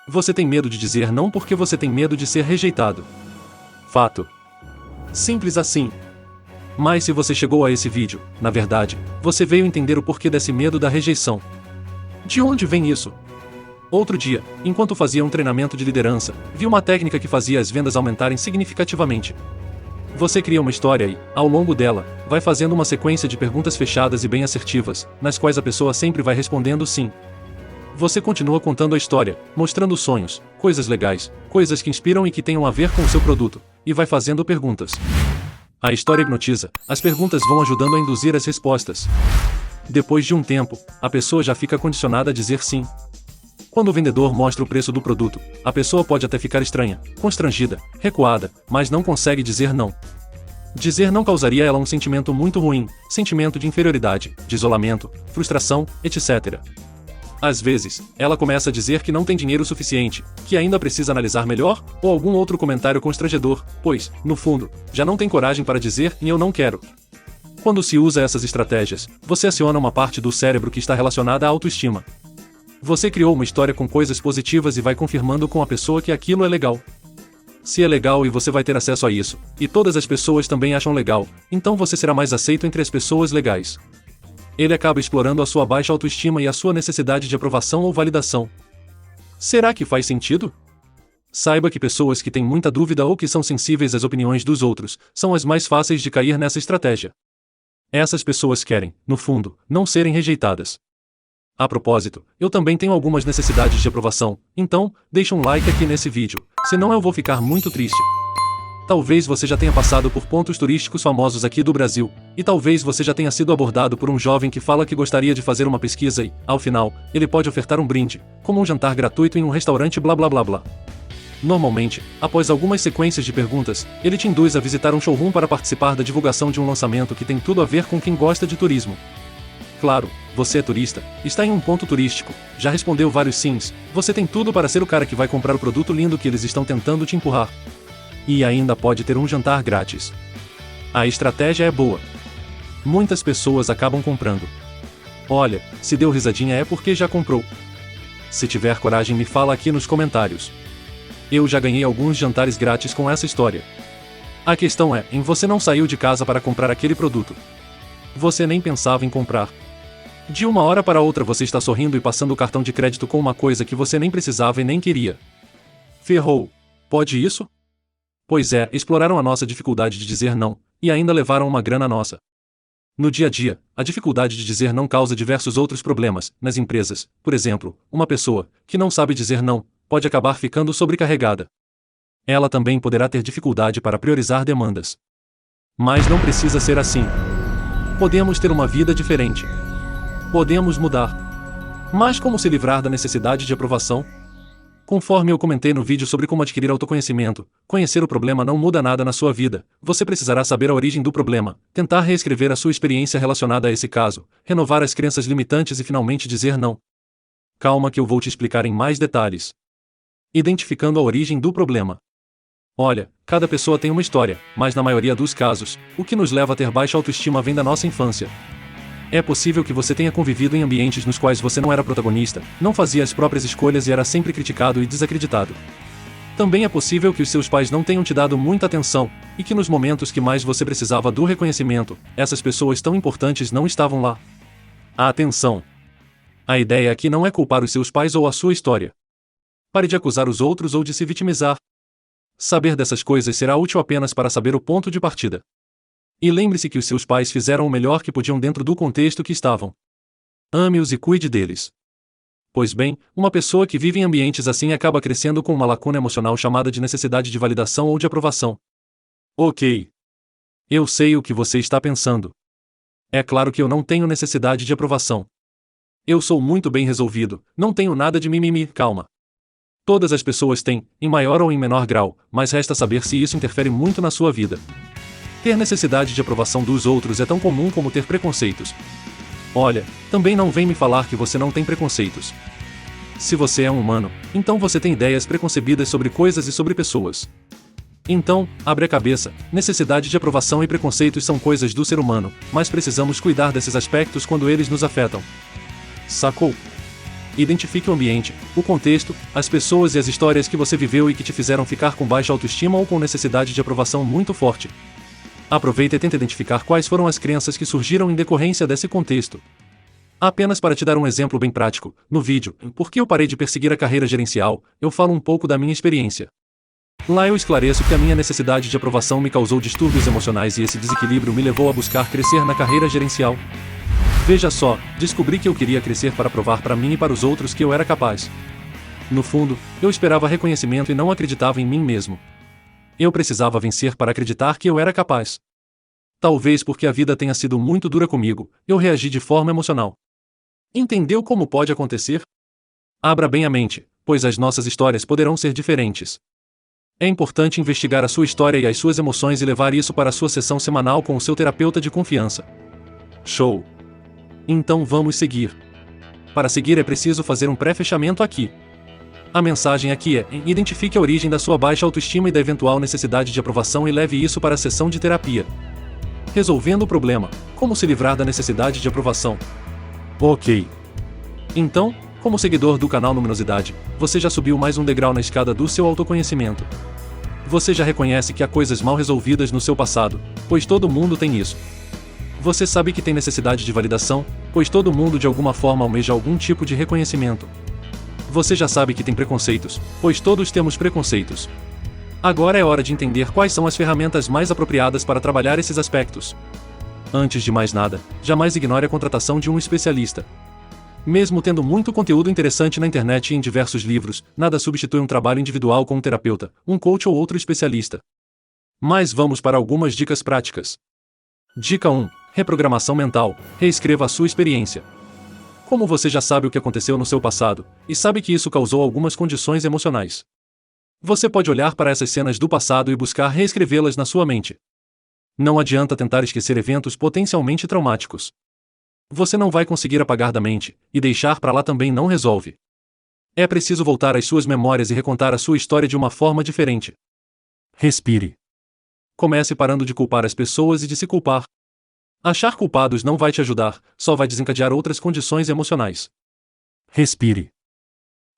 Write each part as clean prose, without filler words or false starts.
Você tem medo de dizer não porque você tem medo de ser rejeitado. Fato. Simples assim. Mas se você chegou a esse vídeo, na verdade, você veio entender o porquê desse medo da rejeição. De onde vem isso? Outro dia, enquanto fazia um treinamento de liderança, vi uma técnica que fazia as vendas aumentarem significativamente. Você cria uma história e, ao longo dela, vai fazendo uma sequência de perguntas fechadas e bem assertivas, nas quais a pessoa sempre vai respondendo sim. Você continua contando a história, mostrando sonhos, coisas legais, coisas que inspiram e que tenham a ver com o seu produto, e vai fazendo perguntas. A história hipnotiza, as perguntas vão ajudando a induzir as respostas. Depois de um tempo, a pessoa já fica condicionada a dizer sim. Quando o vendedor mostra o preço do produto, a pessoa pode até ficar estranha, constrangida, recuada, mas não consegue dizer não. Dizer não causaria a ela um sentimento muito ruim, sentimento de inferioridade, de isolamento, frustração, etc. Às vezes, ela começa a dizer que não tem dinheiro suficiente, que ainda precisa analisar melhor, ou algum outro comentário constrangedor, pois, no fundo, já não tem coragem para dizer eu não quero. Quando se usa essas estratégias, você aciona uma parte do cérebro que está relacionada à autoestima. Você criou uma história com coisas positivas e vai confirmando com a pessoa que aquilo é legal. Se é legal e você vai ter acesso a isso, e todas as pessoas também acham legal, então você será mais aceito entre as pessoas legais. Ele acaba explorando a sua baixa autoestima e a sua necessidade de aprovação ou validação. Será que faz sentido? Saiba que pessoas que têm muita dúvida ou que são sensíveis às opiniões dos outros, são as mais fáceis de cair nessa estratégia. Essas pessoas querem, no fundo, não serem rejeitadas. A propósito, eu também tenho algumas necessidades de aprovação, então, deixa um like aqui nesse vídeo, senão eu vou ficar muito triste. Talvez você já tenha passado por pontos turísticos famosos aqui do Brasil, e talvez você já tenha sido abordado por um jovem que fala que gostaria de fazer uma pesquisa e, ao final, ele pode ofertar um brinde, como um jantar gratuito em um restaurante blá blá blá blá. Normalmente, após algumas sequências de perguntas, ele te induz a visitar um showroom para participar da divulgação de um lançamento que tem tudo a ver com quem gosta de turismo. Claro, você é turista, está em um ponto turístico, já respondeu vários sims, você tem tudo para ser o cara que vai comprar o produto lindo que eles estão tentando te empurrar. E ainda pode ter um jantar grátis. A estratégia é boa. Muitas pessoas acabam comprando. Olha, se deu risadinha é porque já comprou. Se tiver coragem me fala aqui nos comentários. Eu já ganhei alguns jantares grátis com essa história. A questão é, você não saiu de casa para comprar aquele produto. Você nem pensava em comprar. De uma hora para outra você está sorrindo e passando o cartão de crédito com uma coisa que você nem precisava e nem queria. Ferrou. Pode isso? Pois é, exploraram a nossa dificuldade de dizer não, e ainda levaram uma grana nossa. No dia a dia, a dificuldade de dizer não causa diversos outros problemas, nas empresas. Por exemplo, uma pessoa, que não sabe dizer não, pode acabar ficando sobrecarregada. Ela também poderá ter dificuldade para priorizar demandas. Mas não precisa ser assim. Podemos ter uma vida diferente. Podemos mudar. Mas como se livrar da necessidade de aprovação? Conforme eu comentei no vídeo sobre como adquirir autoconhecimento, conhecer o problema não muda nada na sua vida, você precisará saber a origem do problema, tentar reescrever a sua experiência relacionada a esse caso, renovar as crenças limitantes e finalmente dizer não. Calma que eu vou te explicar em mais detalhes. Identificando a origem do problema. Olha, cada pessoa tem uma história, mas na maioria dos casos, o que nos leva a ter baixa autoestima vem da nossa infância. É possível que você tenha convivido em ambientes nos quais você não era protagonista, não fazia as próprias escolhas e era sempre criticado e desacreditado. Também é possível que os seus pais não tenham te dado muita atenção, e que nos momentos que mais você precisava do reconhecimento, essas pessoas tão importantes não estavam lá. Atenção! A ideia aqui não é culpar os seus pais ou a sua história. Pare de acusar os outros ou de se vitimizar. Saber dessas coisas será útil apenas para saber o ponto de partida. E lembre-se que os seus pais fizeram o melhor que podiam dentro do contexto que estavam. Ame-os e cuide deles. Pois bem, uma pessoa que vive em ambientes assim acaba crescendo com uma lacuna emocional chamada de necessidade de validação ou de aprovação. Ok. Eu sei o que você está pensando. É claro que eu não tenho necessidade de aprovação. Eu sou muito bem resolvido, não tenho nada de mimimi, calma. Todas as pessoas têm, em maior ou em menor grau, mas resta saber se isso interfere muito na sua vida. Ter necessidade de aprovação dos outros é tão comum como ter preconceitos. Olha, também não vem me falar que você não tem preconceitos. Se você é um humano, então você tem ideias preconcebidas sobre coisas e sobre pessoas. Então, abre a cabeça, necessidade de aprovação e preconceitos são coisas do ser humano, mas precisamos cuidar desses aspectos quando eles nos afetam. Sacou? Identifique o ambiente, o contexto, as pessoas e as histórias que você viveu e que te fizeram ficar com baixa autoestima ou com necessidade de aprovação muito forte. Aproveite e tente identificar quais foram as crenças que surgiram em decorrência desse contexto. Apenas para te dar um exemplo bem prático, no vídeo Por que eu parei de perseguir a carreira gerencial, eu falo um pouco da minha experiência. Lá eu esclareço que a minha necessidade de aprovação me causou distúrbios emocionais e esse desequilíbrio me levou a buscar crescer na carreira gerencial. Veja só, descobri que eu queria crescer para provar para mim e para os outros que eu era capaz. No fundo, eu esperava reconhecimento e não acreditava em mim mesmo. Eu precisava vencer para acreditar que eu era capaz. Talvez porque a vida tenha sido muito dura comigo, eu reagi de forma emocional. Entendeu como pode acontecer? Abra bem a mente, pois as nossas histórias poderão ser diferentes. É importante investigar a sua história e as suas emoções e levar isso para a sua sessão semanal com o seu terapeuta de confiança. Show! Então vamos seguir. Para seguir é preciso fazer um pré-fechamento aqui. A mensagem aqui é: identifique a origem da sua baixa autoestima e da eventual necessidade de aprovação e leve isso para a sessão de terapia. Resolvendo o problema: como se livrar da necessidade de aprovação? Ok. Então, como seguidor do canal Luminosidade, você já subiu mais um degrau na escada do seu autoconhecimento. Você já reconhece que há coisas mal resolvidas no seu passado, pois todo mundo tem isso. Você sabe que tem necessidade de validação, pois todo mundo de alguma forma almeja algum tipo de reconhecimento. Você já sabe que tem preconceitos, pois todos temos preconceitos. Agora é hora de entender quais são as ferramentas mais apropriadas para trabalhar esses aspectos. Antes de mais nada, jamais ignore a contratação de um especialista. Mesmo tendo muito conteúdo interessante na internet e em diversos livros, nada substitui um trabalho individual com um terapeuta, um coach ou outro especialista. Mas vamos para algumas dicas práticas. Dica 1. Reprogramação mental. Reescreva a sua experiência. Como você já sabe o que aconteceu no seu passado, e sabe que isso causou algumas condições emocionais, você pode olhar para essas cenas do passado e buscar reescrevê-las na sua mente. Não adianta tentar esquecer eventos potencialmente traumáticos. Você não vai conseguir apagar da mente, e deixar para lá também não resolve. É preciso voltar às suas memórias e recontar a sua história de uma forma diferente. Respire. Comece parando de culpar as pessoas e de se culpar. Achar culpados não vai te ajudar, só vai desencadear outras condições emocionais. Respire.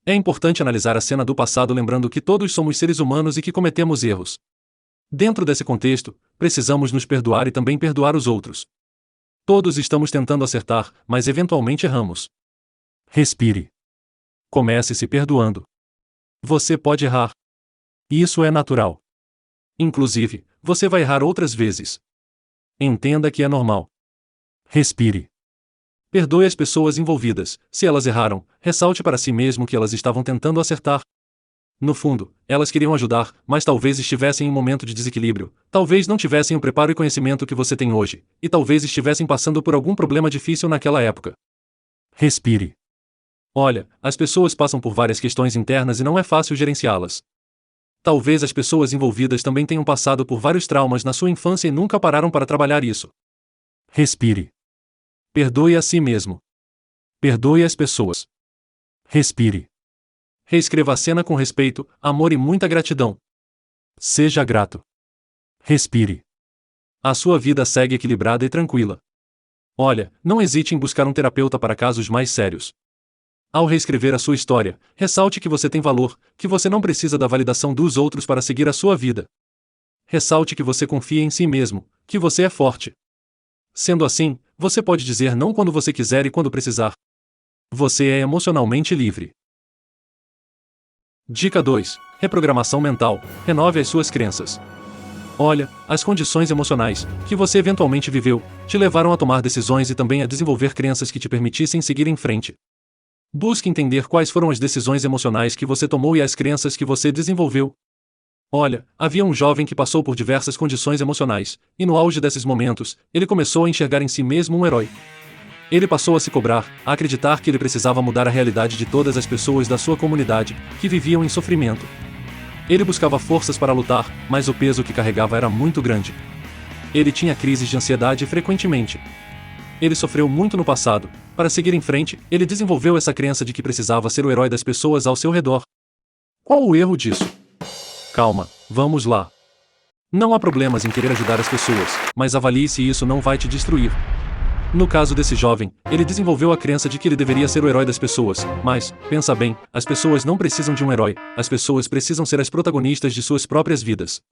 É importante analisar a cena do passado lembrando que todos somos seres humanos e que cometemos erros. Dentro desse contexto, precisamos nos perdoar e também perdoar os outros. Todos estamos tentando acertar, mas eventualmente erramos. Respire. Comece se perdoando. Você pode errar. Isso é natural. Inclusive, você vai errar outras vezes. Entenda que é normal. Respire. Perdoe as pessoas envolvidas. Se elas erraram, ressalte para si mesmo que elas estavam tentando acertar. No fundo, elas queriam ajudar, mas talvez estivessem em um momento de desequilíbrio, talvez não tivessem o preparo e conhecimento que você tem hoje, e talvez estivessem passando por algum problema difícil naquela época. Respire. Olha, as pessoas passam por várias questões internas e não é fácil gerenciá-las. Talvez as pessoas envolvidas também tenham passado por vários traumas na sua infância e nunca pararam para trabalhar isso. Respire. Perdoe a si mesmo. Perdoe as pessoas. Respire. Reescreva a cena com respeito, amor e muita gratidão. Seja grato. Respire. A sua vida segue equilibrada e tranquila. Olha, não hesite em buscar um terapeuta para casos mais sérios. Ao reescrever a sua história, ressalte que você tem valor, que você não precisa da validação dos outros para seguir a sua vida. Ressalte que você confia em si mesmo, que você é forte. Sendo assim, você pode dizer não quando você quiser e quando precisar. Você é emocionalmente livre. Dica 2. Reprogramação mental. Renove as suas crenças. Olha, as condições emocionais, que você eventualmente viveu, te levaram a tomar decisões e também a desenvolver crenças que te permitissem seguir em frente. Busque entender quais foram as decisões emocionais que você tomou e as crenças que você desenvolveu. Olha, havia um jovem que passou por diversas condições emocionais, e no auge desses momentos, ele começou a enxergar em si mesmo um herói. Ele passou a se cobrar, a acreditar que ele precisava mudar a realidade de todas as pessoas da sua comunidade, que viviam em sofrimento. Ele buscava forças para lutar, mas o peso que carregava era muito grande. Ele tinha crises de ansiedade frequentemente. Ele sofreu muito no passado. Para seguir em frente, ele desenvolveu essa crença de que precisava ser o herói das pessoas ao seu redor. Qual o erro disso? Calma, vamos lá. Não há problemas em querer ajudar as pessoas, mas avalie se isso não vai te destruir. No caso desse jovem, ele desenvolveu a crença de que ele deveria ser o herói das pessoas, mas, pensa bem, as pessoas não precisam de um herói, as pessoas precisam ser as protagonistas de suas próprias vidas.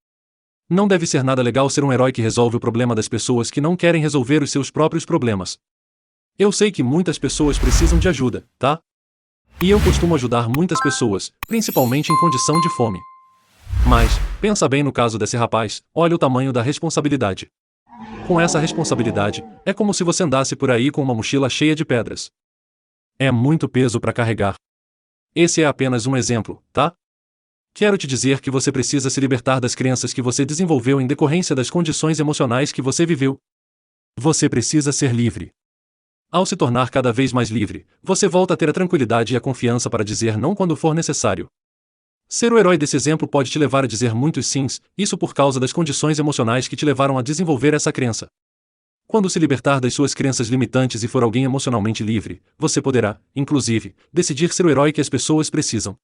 Não deve ser nada legal ser um herói que resolve o problema das pessoas que não querem resolver os seus próprios problemas. Eu sei que muitas pessoas precisam de ajuda, tá? E eu costumo ajudar muitas pessoas, principalmente em condição de fome. Mas, pensa bem no caso desse rapaz, olha o tamanho da responsabilidade. Com essa responsabilidade, é como se você andasse por aí com uma mochila cheia de pedras. É muito peso para carregar. Esse é apenas um exemplo, tá? Quero te dizer que você precisa se libertar das crenças que você desenvolveu em decorrência das condições emocionais que você viveu. Você precisa ser livre. Ao se tornar cada vez mais livre, você volta a ter a tranquilidade e a confiança para dizer não quando for necessário. Ser o herói desse exemplo pode te levar a dizer muitos sims, isso por causa das condições emocionais que te levaram a desenvolver essa crença. Quando se libertar das suas crenças limitantes e for alguém emocionalmente livre, você poderá, inclusive, decidir ser o herói que as pessoas precisam.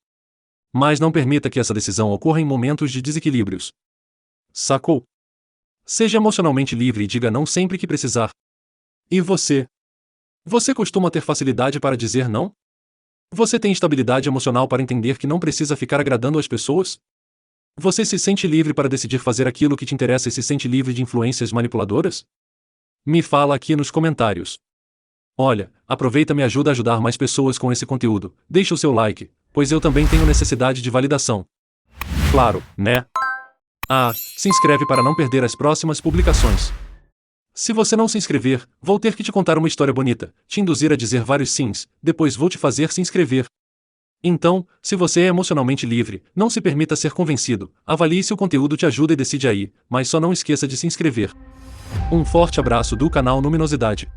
Mas não permita que essa decisão ocorra em momentos de desequilíbrios. Sacou? Seja emocionalmente livre e diga não sempre que precisar. E você? Você costuma ter facilidade para dizer não? Você tem estabilidade emocional para entender que não precisa ficar agradando as pessoas? Você se sente livre para decidir fazer aquilo que te interessa e se sente livre de influências manipuladoras? Me fala aqui nos comentários. Olha, aproveita e me ajuda a ajudar mais pessoas com esse conteúdo. Deixa o seu like, pois eu também tenho necessidade de validação. Claro, né? Se inscreve para não perder as próximas publicações. Se você não se inscrever, vou ter que te contar uma história bonita, te induzir a dizer vários sims, depois vou te fazer se inscrever. Então, se você é emocionalmente livre, não se permita ser convencido, avalie se o conteúdo te ajuda e decide aí, mas só não esqueça de se inscrever. Um forte abraço do canal Luminosidade.